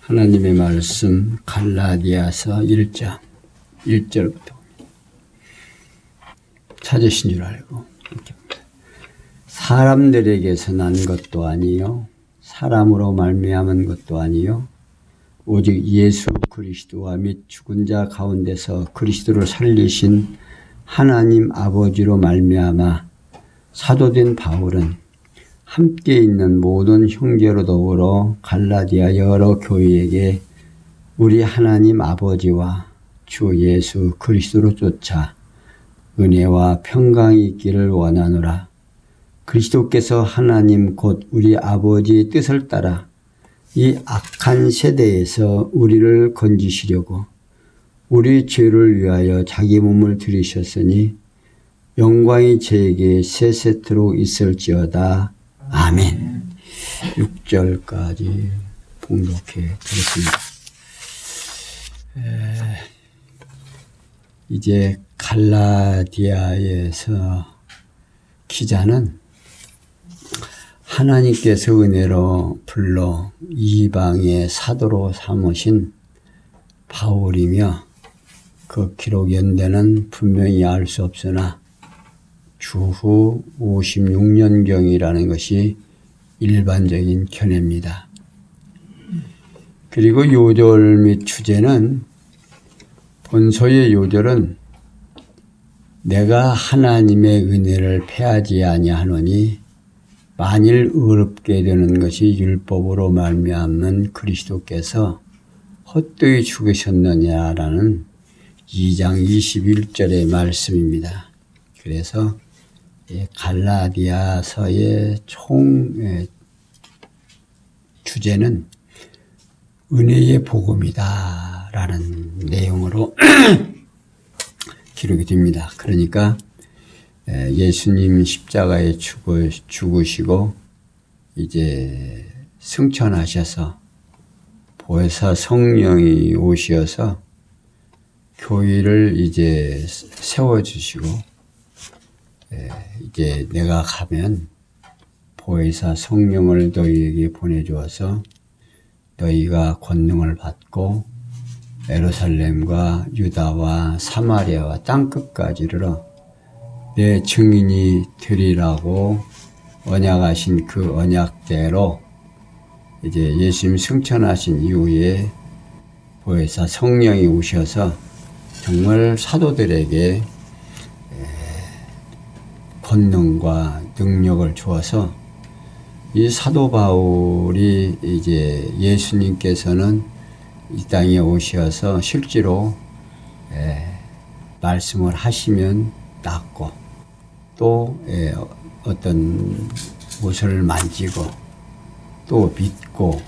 하나님의 말씀 갈라디아서 1장 1절부터 찾으신 줄 알고 사람들에게서 난 것도 아니요 사람으로 말미암은 것도 아니요 오직 예수 그리스도와 및 죽은 자 가운데서 그리스도를 살리신 하나님 아버지로 말미암아 사도된 바울은 함께 있는 모든 형제로 더불어 갈라디아 여러 교회에게 우리 하나님 아버지와 주 예수 그리스도로 쫓아 은혜와 평강이 있기를 원하노라. 그리스도께서 하나님 곧 우리 아버지의 뜻을 따라 이 악한 세대에서 우리를 건지시려고 우리 죄를 위하여 자기 몸을 들이셨으니 영광이 제게 세세토록 있을지어다. 아멘. 6절까지 봉독해 드렸습니다. 이제 갈라디아에서 기자는 하나님께서 은혜로 불러 이방의 사도로 삼으신 바울이며 그 기록 연대는 분명히 알 수 없으나 주후 56년경이라는 것이 일반적인 견해입니다. 그리고 요절 및 주제는 본서의 요절은 내가 하나님의 은혜를 패하지 아니하노니 만일 의롭게 되는 것이 율법으로 말미암는 그리스도께서 헛되이 죽으셨느냐라는 2장 21절의 말씀입니다. 그래서 갈라디아서의 총 주제는 은혜의 복음이다 라는 내용으로 기록이 됩니다. 그러니까 예수님 십자가에 죽으시고 이제 승천하셔서 보혜사 성령이 오셔서 교회를 이제 세워주시고 이제 내가 가면 보혜사 성령을 너희에게 보내주어서 너희가 권능을 받고 예루살렘과 유다와 사마리아와 땅끝까지 이르러 내 증인이 되리라고 언약하신 그 언약대로 이제 예수님 승천하신 이후에 보혜사 성령이 오셔서 정말 사도들에게 권능과 능력을 주어서 이 사도 바울이 이제 예수님께서는 이 땅에 오셔서 실제로 말씀을 하시면 낫고 또 어떤 옷을 만지고 또 믿고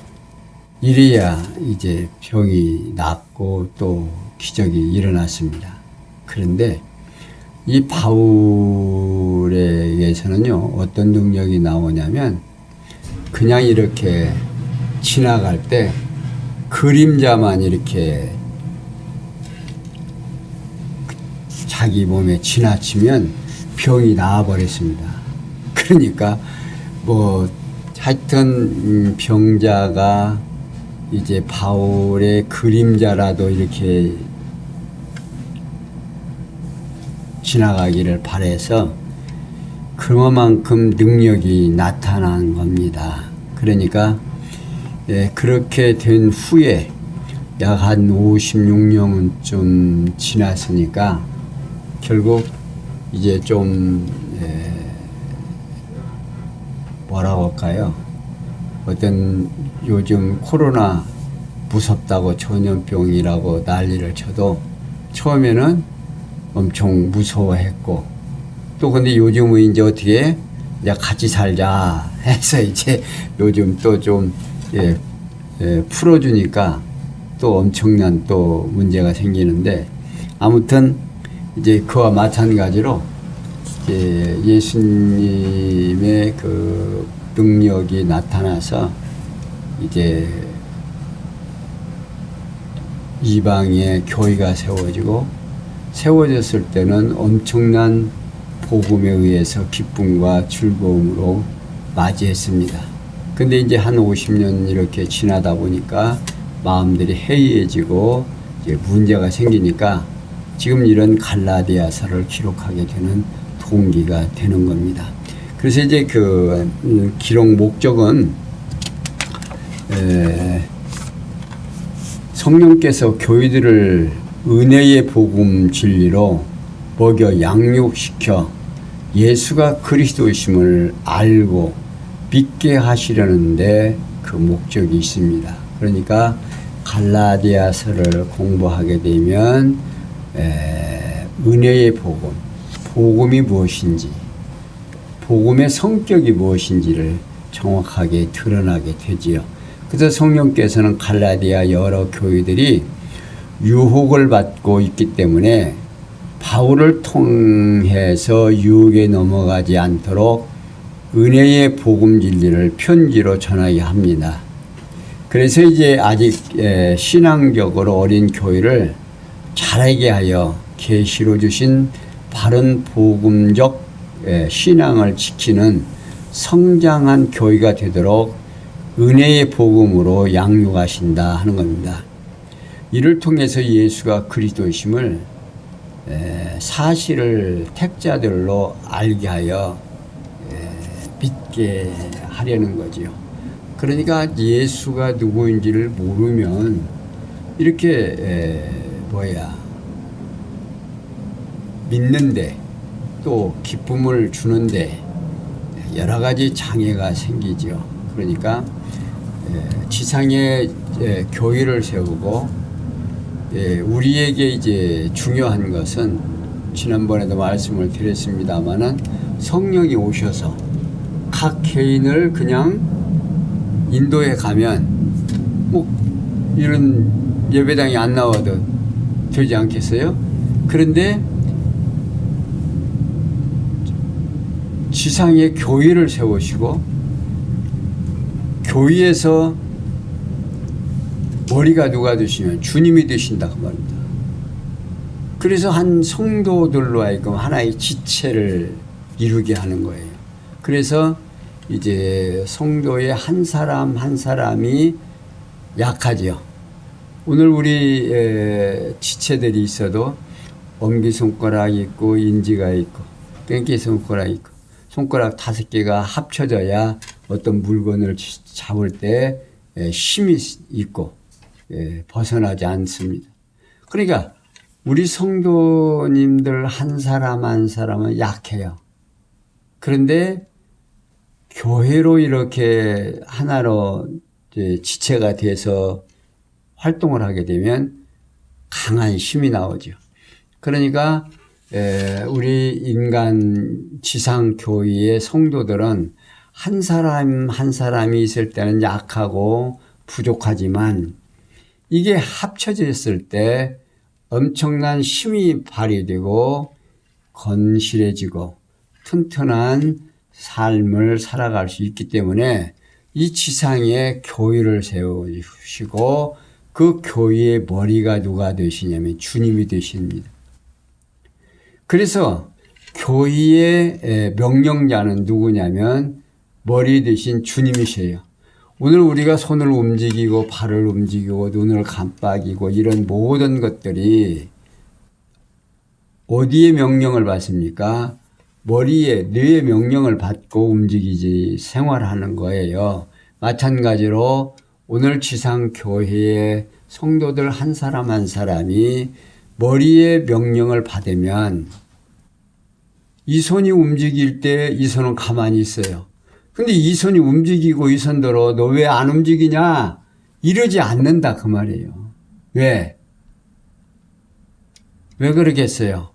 이래야 이제 병이 낫고 또 기적이 일어났습니다. 그런데 이 바울에게서는요 어떤 능력이 나오냐면 그냥 이렇게 지나갈 때 그림자만 이렇게 자기 몸에 지나치면 병이 나아버렸습니다. 그러니까 뭐 하여튼 병자가 이제 바울의 그림자라도 이렇게 지나가기를 바라서 그만큼 능력이 나타난 겁니다. 그러니까 그렇게 된 후에 약 한 56년쯤 지났으니까 결국 이제 좀 뭐라고 할까요? 어떤 요즘 코로나 무섭다고 전염병이라고 난리를 쳐도 처음에는 엄청 무서워했고 또 근데 요즘은 이제 어떻게 이제 같이 살자 해서 이제 요즘 또 좀 풀어주니까 또 엄청난 또 문제가 생기는데 아무튼 이제 그와 마찬가지로 이제 예수님의 그 능력이 나타나서 이제 이방의 교회가 세워졌을 때는 엄청난 복음에 의해서 기쁨과 즐거움으로 맞이했습니다. 근데 이제 한 50년 이렇게 지나다 보니까 마음들이 해이해지고 이제 문제가 생기니까 지금 이런 갈라디아서를 기록하게 되는 동기가 되는 겁니다. 그래서 이제 그 기록 목적은 성령께서 교회들을 은혜의 복음 진리로 먹여 양육시켜 예수가 그리스도이심을 알고 믿게 하시려는데 그 목적이 있습니다. 그러니까 갈라디아서를 공부하게 되면 은혜의 복음, 복음이 무엇인지, 복음의 성격이 무엇인지를 정확하게 드러나게 되지요. 그래서 성령께서는 갈라디아 여러 교회들이 유혹을 받고 있기 때문에 바울을 통해서 유혹에 넘어가지 않도록 은혜의 복음 진리를 편지로 전하게 합니다. 그래서 이제 아직 신앙적으로 어린 교회를 자라게 하여 계시로 주신 바른 복음적 신앙을 지키는 성장한 교회가 되도록 은혜의 복음으로 양육하신다 하는 겁니다. 이를 통해서 예수가 그리스도이심을 사실을 택자들로 알게 하여 믿게 하려는 거지요. 그러니까 예수가 누구인지를 모르면 이렇게 믿는데 또 기쁨을 주는데 여러 가지 장애가 생기죠. 그러니까 지상에 교회를 세우고 우리에게 이제 중요한 것은 지난번에도 말씀을 드렸습니다마는 성령이 오셔서 각 개인을 그냥 인도에 가면 뭐 이런 예배당에 안 나와도 되지 않겠어요? 그런데 지상에 교회를 세우시고 교회에서 머리가 누가 되시면 주님이 되신다 그 말입니다. 그래서 한 성도들로 하여금 하나의 지체를 이루게 하는 거예요. 그래서 이제 성도의 한 사람 한 사람이 약하죠. 오늘 우리 지체들이 있어도 엄기손가락이 있고 인지가 있고 뺑기손가락이 있고 손가락 5개가 합쳐져야 어떤 물건을 잡을 때 힘이 있고 벗어나지 않습니다. 그러니까 우리 성도님들 한 사람 한 사람은 약해요. 그런데 교회로 이렇게 하나로 지체가 돼서 활동을 하게 되면 강한 힘이 나오죠. 그러니까 우리 인간 지상교회의 성도들은 한 사람 한 사람이 있을 때는 약하고 부족하지만 이게 합쳐졌을 때 엄청난 힘이 발휘되고 건실해지고 튼튼한 삶을 살아갈 수 있기 때문에 이 지상에 교회를 세우시고 그 교회의 머리가 누가 되시냐면 주님이 되십니다. 그래서 교회의 명령자는 누구냐면 머리 되신 주님이세요. 오늘 우리가 손을 움직이고 발을 움직이고 눈을 깜빡이고 이런 모든 것들이 어디에 명령을 받습니까? 머리에 뇌의 명령을 받고 움직이지 생활하는 거예요. 마찬가지로 오늘 지상교회의 성도들 한 사람 한 사람이 머리의 명령을 받으면 이 손이 움직일 때 이 손은 가만히 있어요. 근데 이 손이 움직이고 이 손들어 너 왜 안 움직이냐? 이러지 않는다 그 말이에요. 왜? 왜 그러겠어요?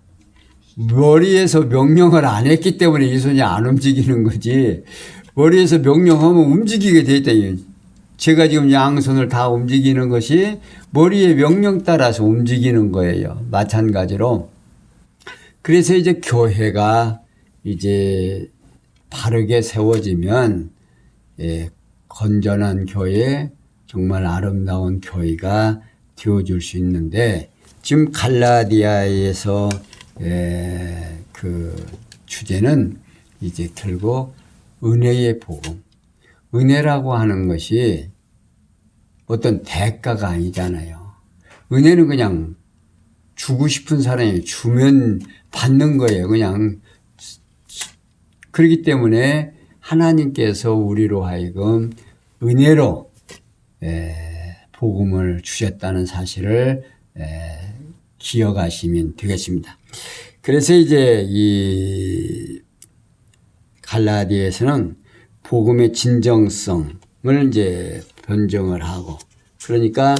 머리에서 명령을 안 했기 때문에 이 손이 안 움직이는 거지. 머리에서 명령하면 움직이게 돼 있다. 제가 지금 양손을 다 움직이는 것이 머리의 명령 따라서 움직이는 거예요. 마찬가지로. 그래서 이제 교회가 이제 바르게 세워지면 건전한 교회, 정말 아름다운 교회가 되어줄 수 있는데 지금 갈라디아에서 그 주제는 이제 결국 은혜의 복음. 은혜라고 하는 것이 어떤 대가가 아니잖아요. 은혜는 그냥 주고 싶은 사람이 주면 받는 거예요. 그냥. 그렇기 때문에 하나님께서 우리로 하여금 은혜로 복음을 주셨다는 사실을 기억하시면 되겠습니다. 그래서 이제 이 갈라디아에서는 복음의 진정성을 이제 변증을 하고, 그러니까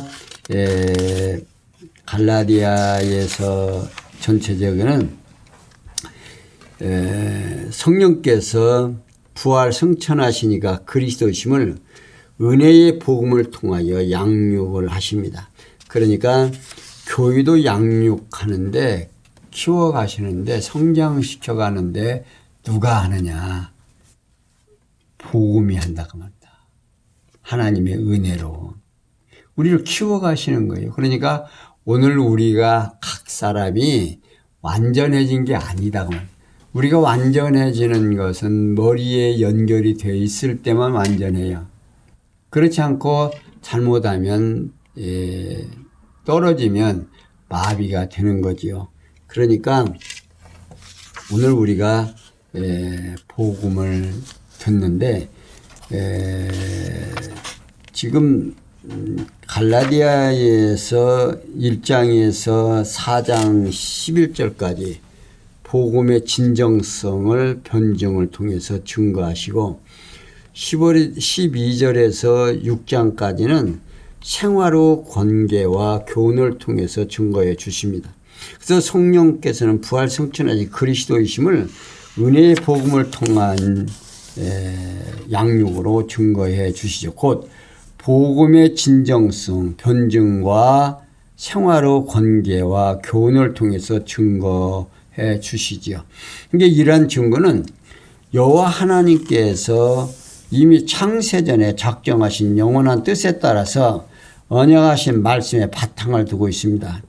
갈라디아에서 전체적으로는 성령께서 부활 승천하시니까 그리스도심을 은혜의 복음을 통하여 양육을 하십니다. 그러니까 교회도 양육하는데, 키워가시는데, 성장시켜가는데 누가 하느냐? 복음이 한다고 합니다. 하나님의 은혜로 우리를 키워가시는 거예요. 그러니까 오늘 우리가 각 사람이 완전해진 게 아니다고 합니다. 우리가 완전해지는 것은 머리에 연결이 되어 있을 때만 완전해요. 그렇지 않고 잘못하면 떨어지면 마비가 되는 거지요. 그러니까 오늘 우리가 복음을 듣는데 지금 갈라디아에서 1장에서 4장 11절까지 복음의 진정성을 변증을 통해서 증거하시고 12절에서 6장까지는 생활의 권계와 교훈을 통해서 증거해 주십니다. 그래서 성령께서는 부활 승천하신 그리스도이심을 은혜의 복음을 통한 양육으로 증거해 주시죠. 곧 복음의 진정성, 변증과 생활의 권계와 교훈을 통해서 증거해 주시지요. 그러니까 이러한 증거는 여호와 하나님께서 이미 창세전에 작정하신 영원한 뜻에 따라서 언약하신 말씀에 바탕을 두고 있습니다.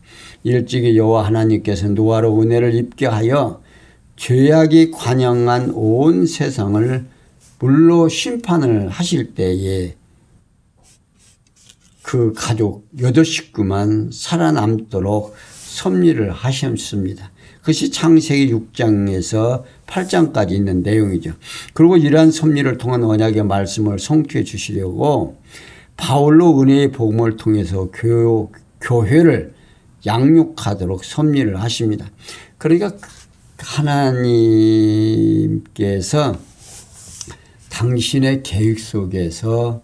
일찍이 여호와 하나님께서 노아로 은혜를 입게 하여 죄악이 관영한 온 세상을 물로 심판을 하실 때에 그 가족 8식구만 살아남도록 섭리를 하셨습니다. 그것이 창세기 6장에서 8장까지 있는 내용이죠. 그리고 이러한 섭리를 통한 언약의 말씀을 성취해 주시려고 바울로 은혜의 복음을 통해서 교회를 양육하도록 섭리를 하십니다. 그러니까 하나님께서 당신의 계획 속에서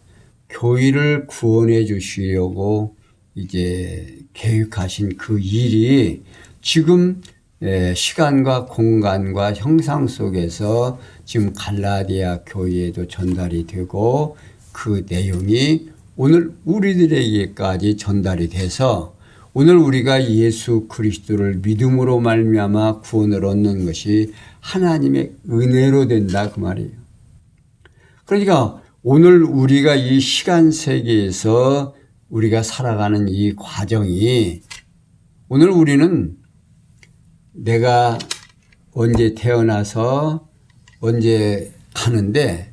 교회를 구원해 주시려고 이제 계획하신 그 일이 지금 시간과 공간과 형상 속에서 지금 갈라디아 교회에도 전달이 되고 그 내용이 오늘 우리들에게까지 전달이 돼서 오늘 우리가 예수 그리스도를 믿음으로 말미암아 구원을 얻는 것이 하나님의 은혜로 된다 그 말이에요. 그러니까 오늘 우리가 이 시간 세계에서 우리가 살아가는 이 과정이 오늘 우리는 내가 언제 태어나서 언제 가는데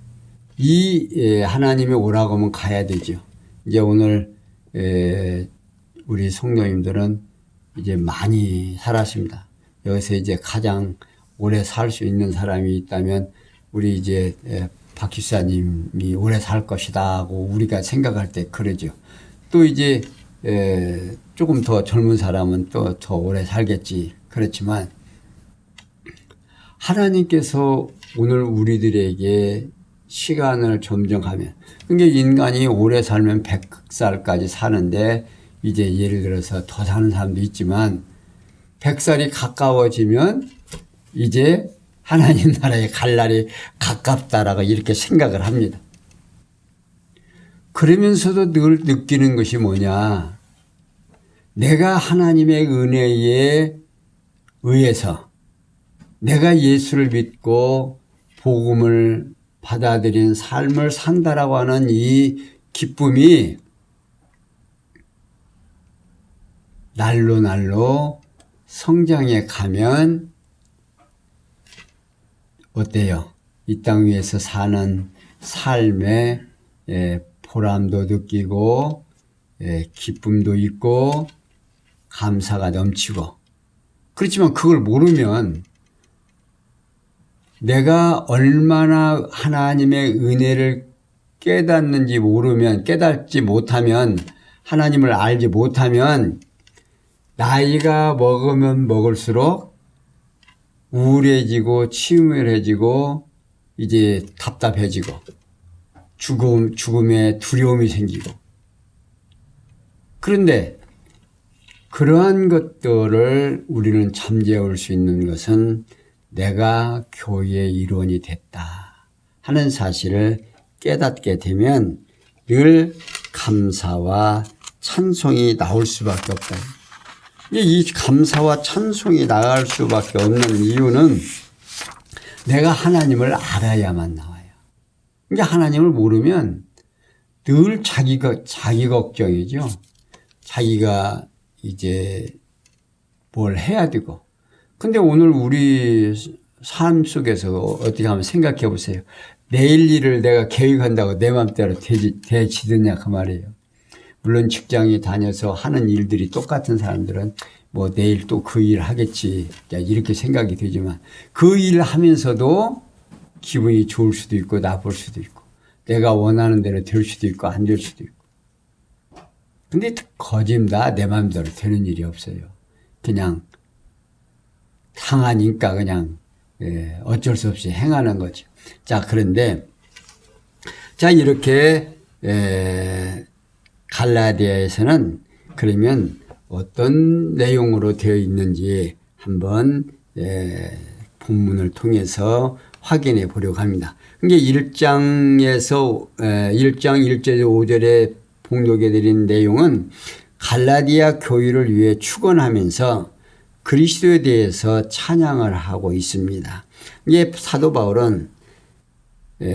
이 하나님이 오라고 하면 가야 되죠. 이제 오늘 우리 성도님들은 이제 많이 살았습니다. 여기서 이제 가장 오래 살 수 있는 사람이 있다면 우리 이제 박 기사님이 오래 살 것이다 하고 우리가 생각할 때 그러죠. 또 이제 조금 더 젊은 사람은 또 더 오래 살겠지. 그렇지만 하나님께서 오늘 우리들에게 시간을 점정하면, 그러니까 인간이 오래 살면 100살까지 사는데 이제 예를 들어서 더 사는 사람도 있지만 100살이 가까워지면 이제 하나님 나라에 갈 날이 가깝다라고 이렇게 생각을 합니다. 그러면서도 늘 느끼는 것이 뭐냐? 내가 하나님의 은혜에 의해서 내가 예수를 믿고 복음을 받아들인 삶을 산다라고 하는 이 기쁨이 날로 날로 성장해 가면 어때요? 이 땅 위에서 사는 삶의 보람도 느끼고 기쁨도 있고 감사가 넘치고, 그렇지만 그걸 모르면, 내가 얼마나 하나님의 은혜를 깨닫는지 모르면, 깨닫지 못하면, 하나님을 알지 못하면 나이가 먹으면 먹을수록 우울해지고 치밀해지고 이제 답답해지고 죽음의 두려움이 생기고. 그런데 그러한 것들을 우리는 잠재울 수 있는 것은 내가 교회의 일원이 됐다 하는 사실을 깨닫게 되면 늘 감사와 찬송이 나올 수밖에 없다. 이 감사와 찬송이 나갈 수밖에 없는 이유는 내가 하나님을 알아야만 나와요. 그러니까 하나님을 모르면 늘 자기 걱정이죠. 자기가 이제 뭘 해야 되고. 근데 오늘 우리 삶 속에서 어떻게 한번 생각해 보세요. 내일 일을 내가 계획한다고 내 맘대로 되지느냐 그 말이에요. 물론 직장에 다녀서 하는 일들이 똑같은 사람들은 뭐 내일 또 그 일 하겠지 이렇게 생각이 되지만, 그 일 하면서도 기분이 좋을 수도 있고 나쁠 수도 있고, 내가 원하는 대로 될 수도 있고 안 될 수도 있고. 근데 거짓다 내 마음대로 되는 일이 없어요. 그냥 상하니까 그냥 어쩔 수 없이 행하는 거죠. 자, 그런데 자 이렇게 갈라디아에서는 그러면 어떤 내용으로 되어 있는지 한번 본문을 통해서 확인해 보려고 합니다. 그게 1장에서 1장 1절 5절에 봉독해 드린 내용은 갈라디아 교회를 위해 축원하면서 그리스도에 대해서 찬양을 하고 있습니다. 이게 사도 바울은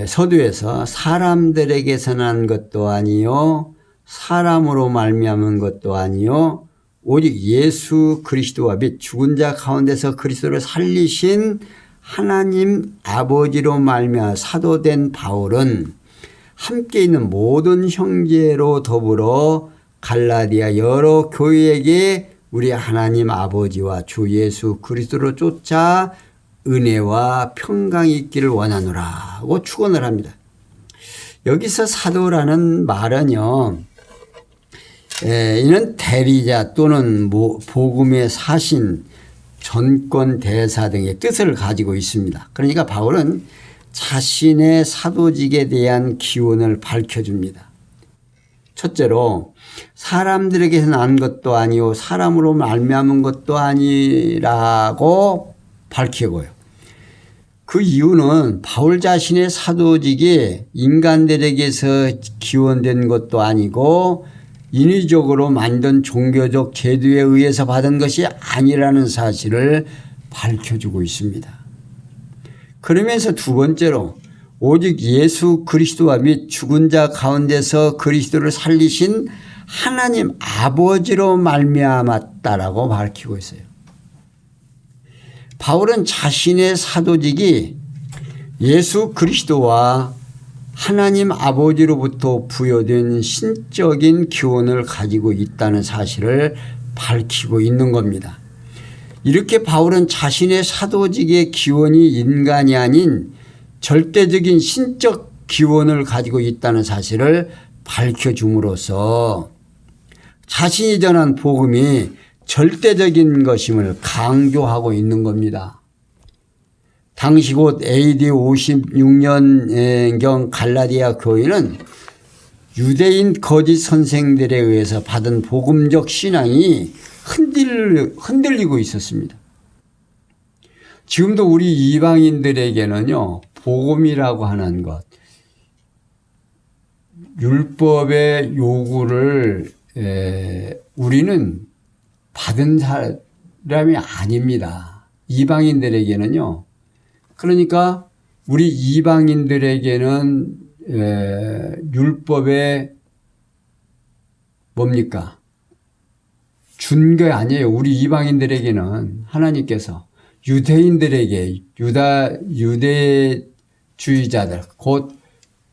서두에서 사람들에게서 난 것도 아니요 사람으로 말미암은 것도 아니요 오직 예수 그리스도와 및 죽은 자 가운데서 그리스도를 살리신 하나님 아버지로 말미암아 사도된 바울은 함께 있는 모든 형제로 더불어 갈라디아 여러 교회에게 우리 하나님 아버지와 주 예수 그리스도로 쫓아 은혜와 평강이 있기를 원하노라고 축원을 합니다. 여기서 사도라는 말은요, 이는 대리자 또는 복음의 사신, 전권 대사 등의 뜻을 가지고 있습니다. 그러니까 바울은 자신의 사도직에 대한 기원을 밝혀줍니다. 첫째로 사람들에게서 난 것도 아니요 사람으로 말미암은 것도 아니라고 밝히고요. 그 이유는 바울 자신의 사도직이 인간들에게서 기원된 것도 아니고 인위적으로 만든 종교적 제도에 의해서 받은 것이 아니라는 사실을 밝혀주고 있습니다. 그러면서 두 번째로 오직 예수 그리스도와 및 죽은 자 가운데서 그리스도를 살리신 하나님 아버지로 말미암았다라고 밝히고 있어요. 바울은 자신의 사도직이 예수 그리스도와 하나님 아버지로부터 부여된 신적인 기원을 가지고 있다는 사실을 밝히고 있는 겁니다. 이렇게 바울은 자신의 사도직의 기원이 인간이 아닌 절대적인 신적 기원을 가지고 있다는 사실을 밝혀줌으로써 자신이 전한 복음이 절대적인 것임을 강조하고 있는 겁니다. 당시 곧 AD 56년경 갈라디아 교회는 유대인 거짓 선생들에 의해서 받은 복음적 신앙이 흔들리고 있었습니다. 지금도 우리 이방인들에게는요, 복음이라고 하는 것, 율법의 요구를 우리는 받은 사람이 아닙니다. 이방인들에게는요. 그러니까 우리 이방인들에게는 율법에 뭡니까? 준 게 아니에요. 우리 이방인들에게는 하나님께서 유대인들에게 유대주의자들 곧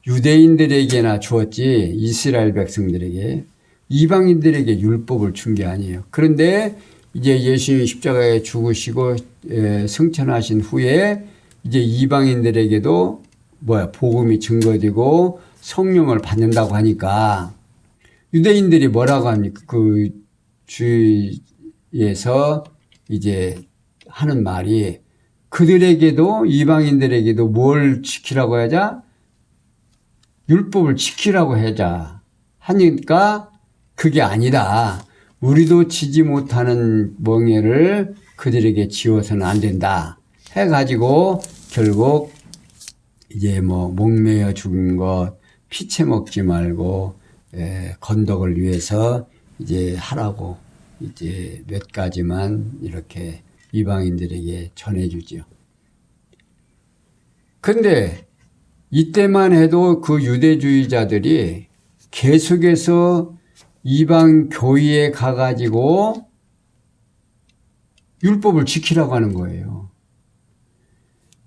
유대인들에게나 주었지 이스라엘 백성들에게 이방인들에게 율법을 준 게 아니에요. 그런데 이제 예수님이 십자가에 죽으시고 승천하신 후에 이제 이방인들에게도 복음이 증거되고 성령을 받는다고 하니까 유대인들이 뭐라고 합니까? 그 주위에서 이제 하는 말이 그들에게도 이방인들에게도 뭘 지키라고 하자? 율법을 지키라고 하자 하니까 그게 아니다. 우리도 지지 못하는 멍에를 그들에게 지워서는 안 된다 해가지고 결국 이제 목매어 죽은 것 피채 먹지 말고 건덕을 위해서 이제 하라고 이제 몇 가지만 이렇게 이방인들에게 전해주지요. 근데 이때만 해도 그 유대주의자들이 계속해서 이방 교회에 가가지고 율법을 지키라고 하는 거예요.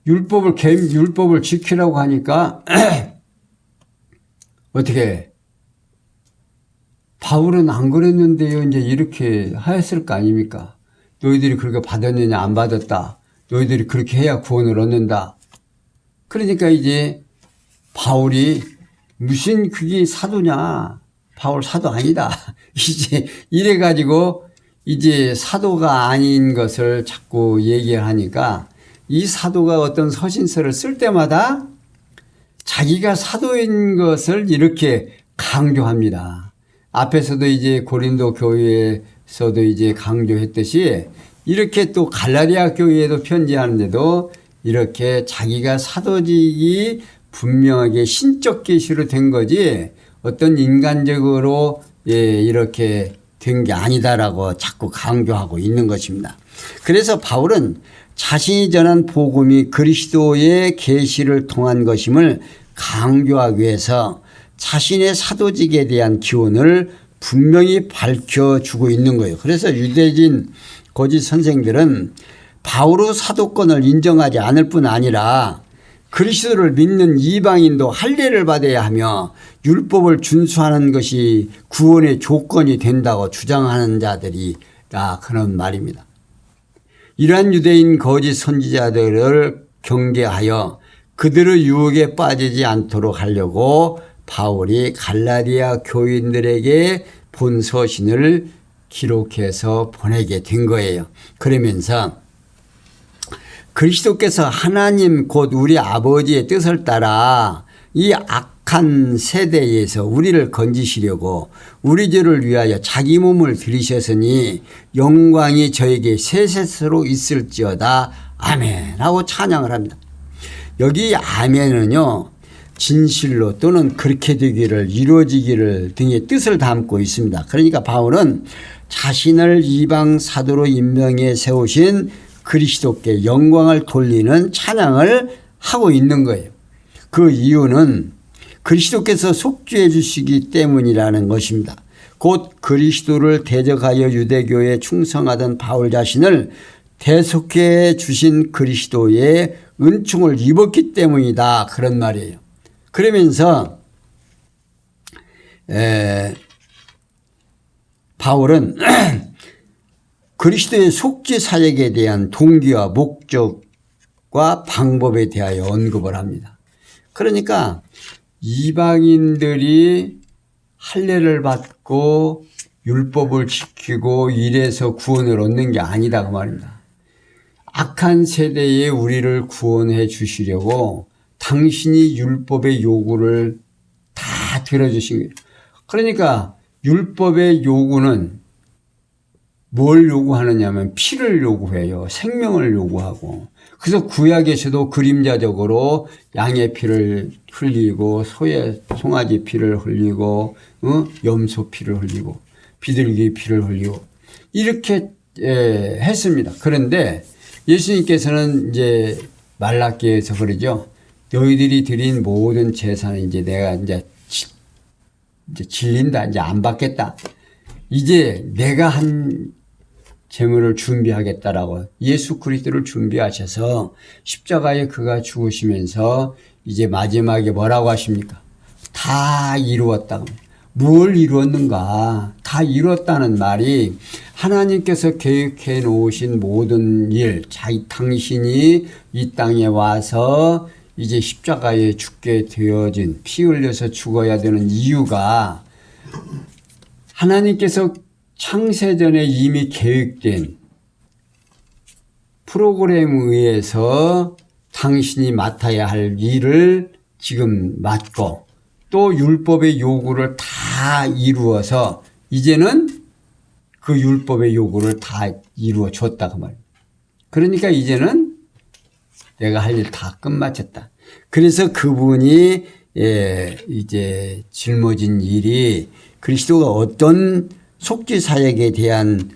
율법을 지키라고 하니까 어떻게 바울은 안 그랬는데요. 이제 이렇게 하였을 거 아닙니까? 너희들이 그렇게 받았느냐 안 받았다. 너희들이 그렇게 해야 구원을 얻는다. 그러니까 이제 바울이 무슨 그게 사도냐. 바울 사도 아니다. 이제 이래가지고 이제 사도가 아닌 것을 자꾸 얘기를 하니까 이 사도가 어떤 서신서를 쓸 때마다 자기가 사도인 것을 이렇게 강조합니다. 앞에서도 이제 고린도 교회에서도 이제 강조했듯이 이렇게 또 갈라디아 교회에도 편지하는데도 이렇게 자기가 사도직이 분명하게 신적 계시로 된 거지 어떤 인간적으로 이렇게 된 게 아니다라고 자꾸 강조하고 있는 것입니다. 그래서 바울은 자신이 전한 복음이 그리스도의 계시를 통한 것임을 강조하기 위해서 자신의 사도직에 대한 기원을 분명히 밝혀주고 있는 거예요. 그래서 유대인 거짓 선생들은 바울의 사도권을 인정하지 않을 뿐 아니라 그리스도를 믿는 이방인도 할례를 받아야 하며 율법을 준수하는 것이 구원의 조건이 된다고 주장하는 자들이 다 그런 말입니다. 이러한 유대인 거짓 선지자들을 경계하여 그들의 유혹에 빠지지 않도록 하려고 바울이 갈라디아 교인들에게 본 서신을 기록해서 보내게 된 거예요. 그러면서 그리스도께서 하나님 곧 우리 아버지의 뜻을 따라 이 악한 세대에서 우리를 건지시려고 우리 죄를 위하여 자기 몸을 들이셨으니 영광이 저에게 세세스로 있을지어다. 아멘 하고 찬양을 합니다. 여기 아멘은요 진실로 또는 그렇게 되기를 이루어지기를 등의 뜻을 담고 있습니다. 그러니까 바울은 자신을 이방 사도로 임명해 세우신 그리스도께 영광을 돌리는 찬양을 하고 있는 거예요. 그 이유는 그리스도께서 속죄해 주시기 때문이라는 것입니다. 곧 그리스도를 대적하여 유대교에 충성하던 바울 자신을 대속해 주신 그리스도의 은총을 입었기 때문이다. 그런 말이에요. 그러면서 바울은 그리스도의 속죄 사역에 대한 동기와 목적과 방법에 대하여 언급을 합니다. 그러니까 이방인들이 할례를 받고 율법을 지키고 이래서 구원을 얻는 게 아니다 그 말입니다. 악한 세대에 우리를 구원해 주시려고 당신이 율법의 요구를 다 들어주신 거예요. 그러니까 율법의 요구는 뭘 요구하느냐면 피를 요구해요. 생명을 요구하고. 그래서 구약에서도 그림자적으로 양의 피를 흘리고 송아지 피를 흘리고 염소 피를 흘리고 비둘기 피를 흘리고 이렇게 했습니다. 그런데 예수님께서는 이제 말라기에서 그러죠. 너희들이 드린 모든 제사는 이제 내가 이제 질린다. 이제 안 받겠다. 이제 내가 한 제물을 준비하겠다라고 예수 그리스도를 준비하셔서 십자가에 그가 죽으시면서 이제 마지막에 뭐라고 하십니까? 다 이루었다. 뭘 이루었는가? 다 이뤘다는 말이 하나님께서 계획해 놓으신 모든 일, 당신이 이 땅에 와서 이제 십자가에 죽게 되어진, 피 흘려서 죽어야 되는 이유가 하나님께서 창세전에 이미 계획된 프로그램에 의해서 당신이 맡아야 할 일을 지금 맡고 또 율법의 요구를 다 이루어서 이제는 그 율법의 요구를 다 이루어 줬다 그 말이에요. 그러니까 이제는 내가 할 일 다 끝마쳤다. 그래서 그분이 이제 짊어진 일이 그리스도가 어떤 속죄 사역에 대한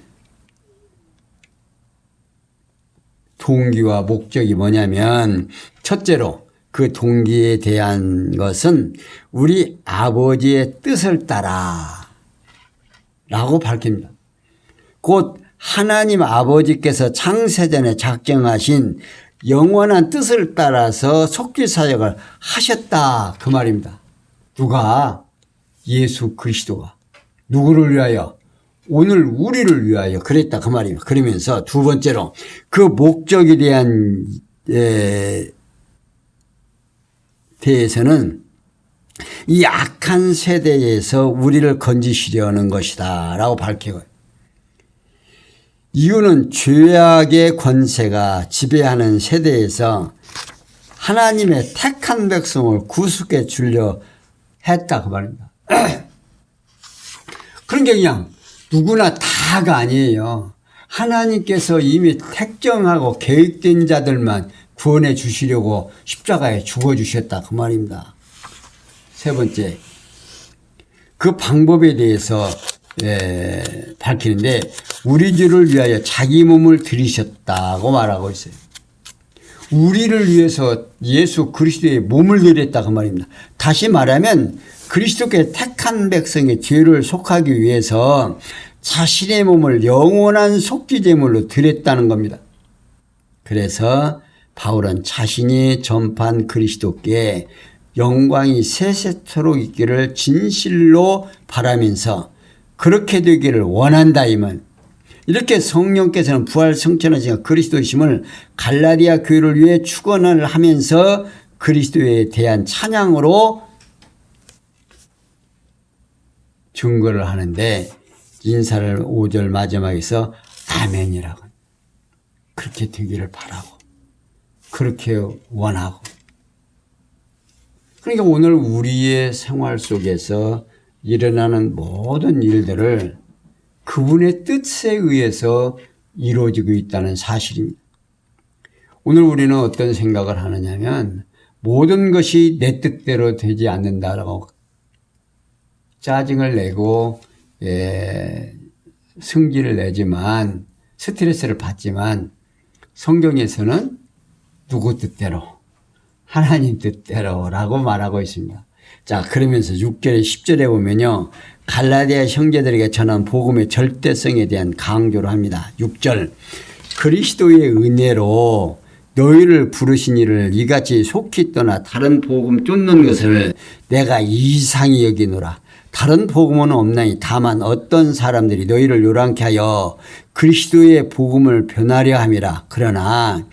동기와 목적이 뭐냐면 첫째로 그 동기에 대한 것은 우리 아버지의 뜻을 따라 라고 밝힙니다. 곧 하나님 아버지께서 창세전에 작정하신 영원한 뜻을 따라서 속죄 사역을 하셨다 그 말입니다. 누가? 예수 그리스도가. 누구를 위하여? 오늘 우리를 위하여 그랬다 그 말입니다. 그러면서 두 번째로 그 목적에 대한 대해서는 이 악한 세대에서 우리를 건지시려는 것이다 라고 밝히고, 이유는 죄악의 권세가 지배하는 세대에서 하나님의 택한 백성을 구속해 주려 했다 그 말입니다. 그러니까 그냥 누구나 다가 아니에요. 하나님께서 이미 택정하고 계획된 자들만 구원해 주시려고 십자가에 죽어주셨다 그 말입니다. 세 번째, 그 방법에 대해서 밝히는데 우리 죄를 위하여 자기 몸을 들이셨다고 말하고 있어요. 우리를 위해서 예수 그리스도의 몸을 드렸다 그 말입니다. 다시 말하면 그리스도께 택한 백성의 죄를 속하기 위해서 자신의 몸을 영원한 속죄제물로 드렸다는 겁니다. 그래서 바울은 자신이 전파한 그리스도께 영광이 세세토록 있기를 진실로 바라면서 그렇게 되기를 원한다 이 말. 이렇게 성령께서는 부활 성천하신 그리스도이심을 갈라디아 교회를 위해 축원을 하면서 그리스도에 대한 찬양으로 증거를 하는데 인사를 5절 마지막에서 아멘이라고, 그렇게 되기를 바라고 그렇게 원하고. 그러니까 오늘 우리의 생활 속에서 일어나는 모든 일들을 그분의 뜻에 의해서 이루어지고 있다는 사실입니다. 오늘 우리는 어떤 생각을 하느냐면 모든 것이 내 뜻대로 되지 않는다라고 짜증을 내고 승질을 내지만 스트레스를 받지만 성경에서는 누구 뜻대로? 하나님 뜻대로라고 말하고 있습니다. 자, 그러면서 6절에 10절에 보면요, 갈라디아 형제들에게 전한 복음의 절대성에 대한 강조를 합니다. 6절, 그리스도의 은혜로 너희를 부르신 이를 이같이 속히 떠나 다른 복음 쫓는 것을 내가 이상히 여기노라. 다른 복음은 없나니 다만 어떤 사람들이 너희를 요란케 하여 그리스도의 복음을 변하려 함이라. 그러나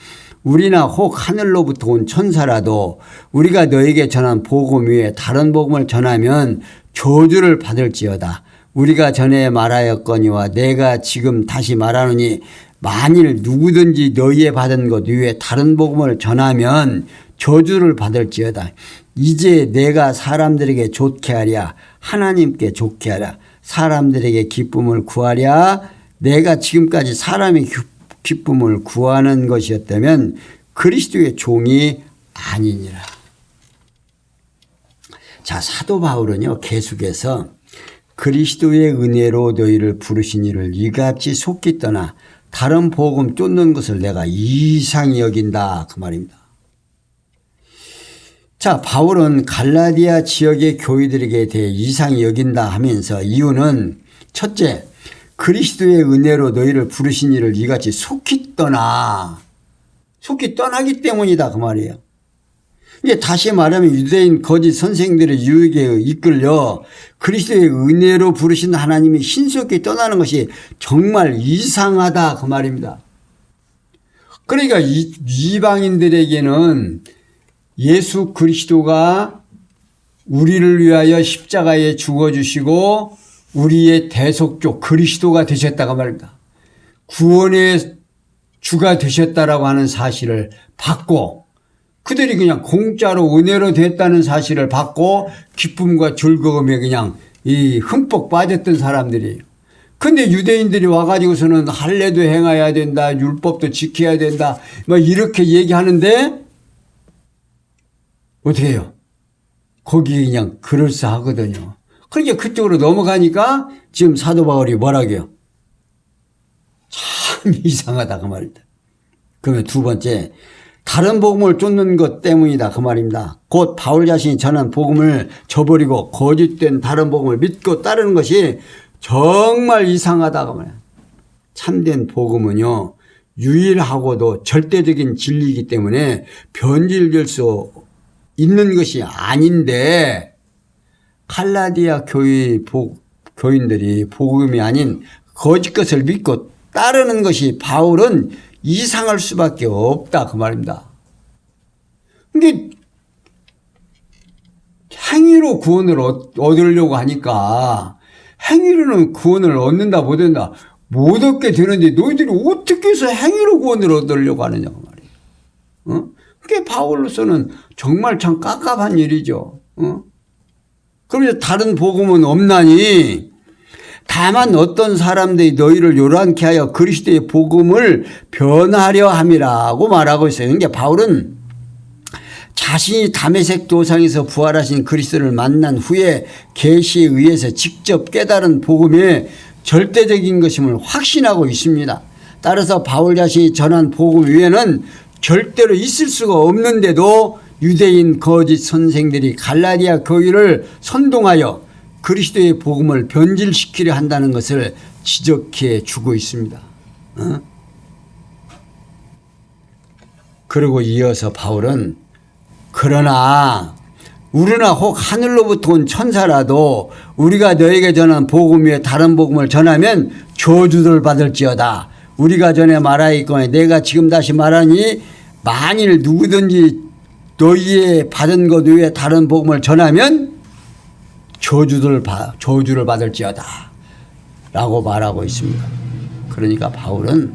우리나 혹 하늘로부터 온 천사라도 우리가 너에게 전한 복음 위에 다른 복음을 전하면 저주를 받을지어다. 우리가 전에 말하였거니와 내가 지금 다시 말하노니 만일 누구든지 너희의 받은 것 위에 다른 복음을 전하면 저주를 받을지어다. 이제 내가 사람들에게 좋게 하랴 하나님께 좋게 하랴 사람들에게 기쁨을 구하랴. 내가 지금까지 사람의 기쁨을 구하는 것이었다면 그리스도의 종이 아니니라. 자, 사도 바울은요 계속해서 그리스도의 은혜로 너희를 부르신 이를 이같이 속히 떠나 다른 복음 쫓는 것을 내가 이상히 여긴다 그 말입니다. 자, 바울은 갈라디아 지역의 교회들에게 대해 이상히 여긴다 하면서 이유는 첫째, 그리스도의 은혜로 너희를 부르신 이를 이같이 속히 떠나, 속히 떠나기 때문이다 그 말이에요. 이게 다시 말하면 유대인 거짓 선생들의 유혹에 이끌려 그리스도의 은혜로 부르신 하나님이 신속히 떠나는 것이 정말 이상하다 그 말입니다. 그러니까 이방인들에게는 예수 그리스도가 우리를 위하여 십자가에 죽어주시고 우리의 대속주 그리스도가 되셨다고 말입니다. 구원의 주가 되셨다라고 하는 사실을 받고 그들이 그냥 공짜로 은혜로 됐다는 사실을 받고 기쁨과 즐거움에 그냥 이 흠뻑 빠졌던 사람들이에요. 근데 유대인들이 와가지고서는 할례도 행해야 된다, 율법도 지켜야 된다, 뭐 이렇게 얘기하는데 어떻게 해요? 거기 그냥 그럴싸하거든요. 그러니까 그쪽으로 넘어가니까 지금 사도 바울이 뭐라고요? 참 이상하다 그 말입니다. 그러면 두 번째, 다른 복음을 쫓는 것 때문이다 그 말입니다. 곧 바울 자신이 전한 복음을 저버리고 거짓된 다른 복음을 믿고 따르는 것이 정말 이상하다 그 말이에요. 참된 복음은요 유일하고도 절대적인 진리이기 때문에 변질될 수 있는 것이 아닌데 갈라디아 교인들이 복음이 아닌 거짓 것을 믿고 따르는 것이 바울은 이상할 수밖에 없다 그 말입니다. 근데 행위로 구원을 얻으려고 하니까 행위로는 구원을 얻는다 못 얻는다 못 얻게 되는데 너희들이 어떻게 해서 행위로 구원을 얻으려고 하느냐고 말이에요. 그게 바울로서는 정말 참 깝깝한 일이죠. 그러면서 다른 복음은 없나니 다만 어떤 사람들이 너희를 요란케 하여 그리스도의 복음을 변하려 함이라고 말하고 있어요. 그러니까 바울은 자신이 다메섹 도상에서 부활하신 그리스도를 만난 후에 계시에 의해서 직접 깨달은 복음의 절대적인 것임을 확신하고 있습니다. 따라서 바울 자신이 전한 복음 위에는 절대로 있을 수가 없는데도 유대인 거짓 선생들이 갈라디아 교회를 선동하여 그리스도의 복음을 변질시키려 한다는 것을 지적해 주고 있습니다. 그리고 이어서 바울은 그러나 우리나 혹 하늘로부터 온 천사라도 우리가 너에게 전한 복음 위에 다른 복음을 전하면 저주를 받을지어다. 우리가 전에 말하였거니 내가 지금 다시 말하니 만일 누구든지 너희의 받은 것 외에 다른 복음을 전하면 저주를 받을지어다 라고 말하고 있습니다. 그러니까 바울은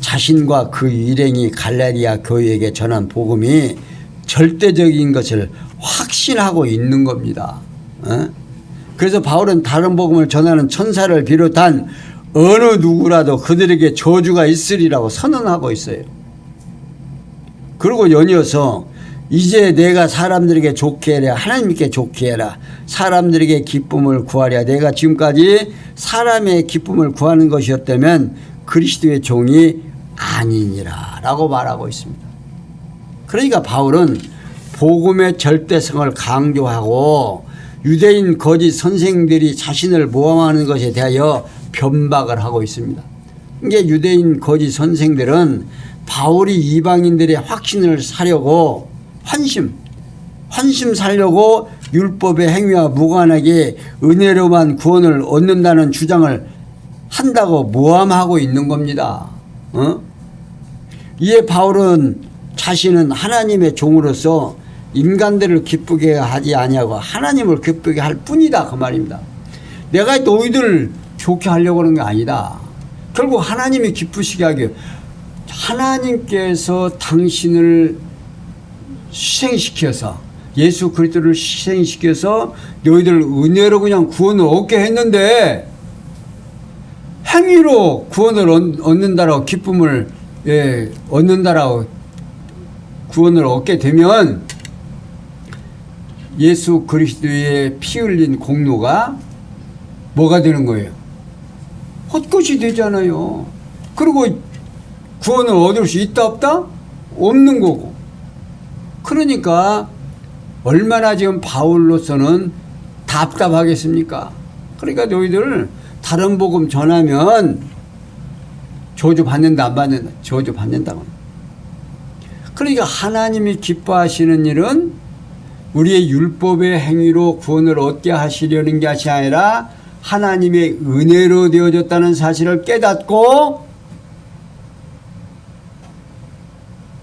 자신과 그 일행이 갈라디아 교회에게 전한 복음이 절대적인 것을 확신하고 있는 겁니다. 그래서 바울은 다른 복음을 전하는 천사를 비롯한 어느 누구라도 그들에게 저주가 있으리라고 선언하고 있어요. 그리고 연이어서 이제 내가 사람들에게 좋게 해라 하나님께 좋게 해라 사람들에게 기쁨을 구하랴 내가 지금까지 사람의 기쁨을 구하는 것이었다면 그리스도의 종이 아니니라 라고 말하고 있습니다. 그러니까 바울은 복음의 절대성을 강조하고 유대인 거짓 선생들이 자신을 모함하는 것에 대하여 변박을 하고 있습니다. 이게 유대인 거짓 선생들은 바울이 이방인들의 확신을 사려고 환심 살려고 율법의 행위와 무관하게 은혜로만 구원을 얻는다는 주장을 한다고 모함하고 있는 겁니다. 이에 바울은 자신은 하나님의 종으로서 인간들을 기쁘게 하지 아니하고 하나님을 기쁘게 할 뿐이다 그 말입니다. 내가 너희들 좋게 하려고 하는 게 아니다. 결국 하나님이 기쁘시게 하기 위해 하나님께서 당신을 희생시켜서 예수 그리스도를 희생시켜서 너희들 은혜로 그냥 구원을 얻게 했는데 행위로 구원을 얻는다라고 기쁨을 얻는다라고 구원을 얻게 되면 예수 그리스도의 피 흘린 공로가 뭐가 되는 거예요? 헛것이 되잖아요. 그리고 구원을 얻을 수 있다 없다? 없는 거고. 그러니까 얼마나 지금 바울로서는 답답하겠습니까? 그러니까 너희들 다른 복음 전하면 저주 받는다 안 받는다? 저주 받는다고. 그러니까 하나님이 기뻐하시는 일은 우리의 율법의 행위로 구원을 얻게 하시려는 것이 아니라 하나님의 은혜로 되어졌다는 사실을 깨닫고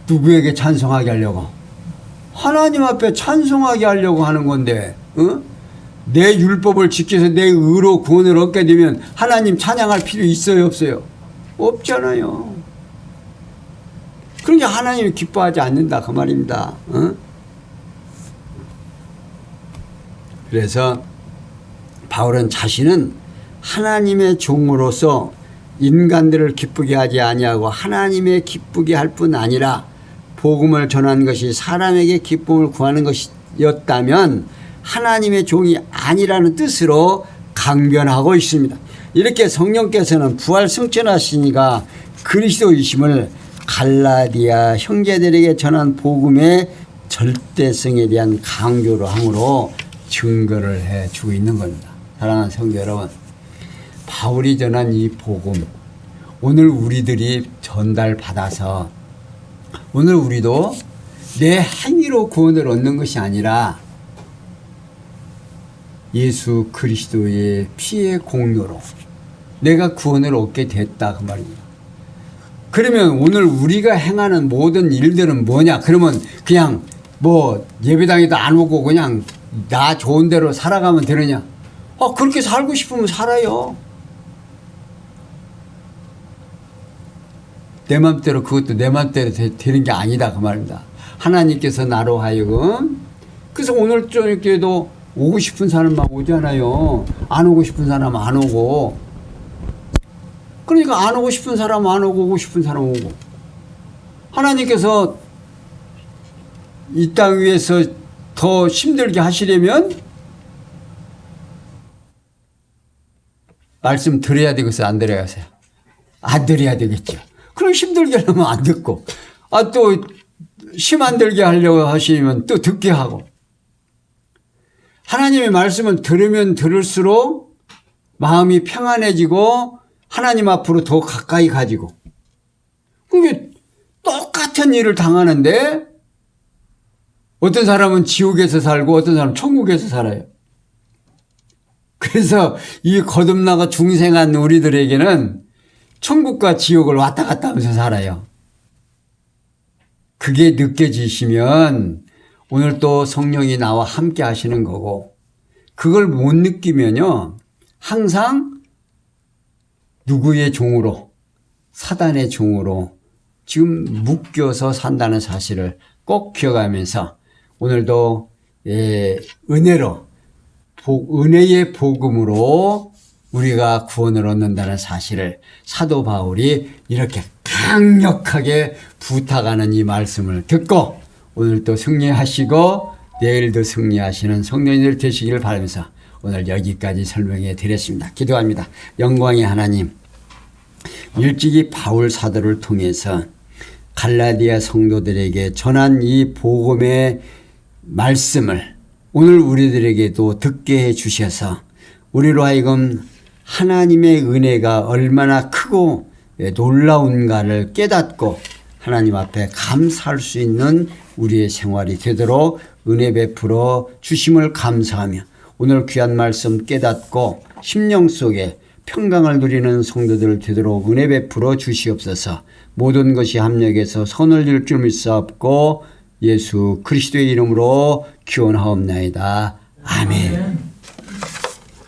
누구에게 찬송하게 하려고? 하나님 앞에 찬송하게 하려고 하는 건데, 내 율법을 지켜서 내 의로 구원을 얻게 되면 하나님 찬양할 필요 있어요, 없어요? 없잖아요. 그러니까 하나님이 기뻐하지 않는다 그 말입니다. 그래서 바울은 자신은 하나님의 종으로서 인간들을 기쁘게 하지 아니하고 하나님의 기쁘게 할 뿐 아니라 복음을 전하는 것이 사람에게 기쁨을 구하는 것이었다면 하나님의 종이 아니라는 뜻으로 강변하고 있습니다. 이렇게 성령께서는 부활 승천하시니가 그리스도이심을 갈라디아 형제들에게 전한 복음의 절대성에 대한 강조로 함으로 증거를 해주고 있는 겁니다. 사랑하는 성도 여러분, 바울이 전한 이 복음, 오늘 우리들이 전달받아서 오늘 우리도 내 행위로 구원을 얻는 것이 아니라 예수 그리스도의 피의 공로로 내가 구원을 얻게 됐다 그 말입니다. 그러면 오늘 우리가 행하는 모든 일들은 뭐냐? 그러면 그냥 뭐 예배당에도 안 오고 그냥 나 좋은 대로 살아가면 되느냐? 그렇게 살고 싶으면 살아요. 내 맘대로 그것도 내 맘대로 되는 게 아니다 그 말입니다. 하나님께서 나로 하여금 그래서 오늘 저녁에도 오고 싶은 사람만 오잖아요. 안 오고 싶은 사람은 안 오고. 그러니까 안 오고 싶은 사람은 안 오고 오고 싶은 사람은 오고. 하나님께서 이 땅 위에서 더 힘들게 하시려면 말씀 드려야 되겠어요? 안 드려야겠어요? 안 드려야 되겠죠. 그럼 힘들게 하려면 안 듣고, 또 힘 안 들게 하려고 하시면 또 듣게 하고. 하나님의 말씀을 들으면 들을수록 마음이 평안해지고 하나님 앞으로 더 가까이 가지고. 그게 똑같은 일을 당하는데 어떤 사람은 지옥에서 살고 어떤 사람은 천국에서 살아요. 그래서 이 거듭나가 중생한 우리들에게는 천국과 지옥을 왔다 갔다 하면서 살아요. 그게 느껴지시면 오늘 또 성령이 나와 함께 하시는 거고, 그걸 못 느끼면요 항상 누구의 종으로, 사단의 종으로 지금 묶여서 산다는 사실을 꼭 기억하면서 오늘도 은혜로 은혜의 복음으로 우리가 구원을 얻는다는 사실을 사도 바울이 이렇게 강력하게 부탁하는 이 말씀을 듣고 오늘도 승리하시고 내일도 승리하시는 성도님들 되시기를 바라면서 오늘 여기까지 설명해 드렸습니다. 기도합니다. 영광의 하나님, 일찍이 바울 사도를 통해서 갈라디아 성도들에게 전한 이 복음의 말씀을 오늘 우리들에게도 듣게 해 주셔서 우리로 하여금 하나님의 은혜가 얼마나 크고 놀라운가를 깨닫고 하나님 앞에 감사할 수 있는 우리의 생활이 되도록 은혜 베풀어 주심을 감사하며 오늘 귀한 말씀 깨닫고 심령 속에 평강을 누리는 성도들 되도록 은혜 베풀어 주시옵소서. 모든 것이 합력해서 선을 이룰 줄 믿사옵고 예수 그리스도의 이름으로 기원하옵나이다. 아멘.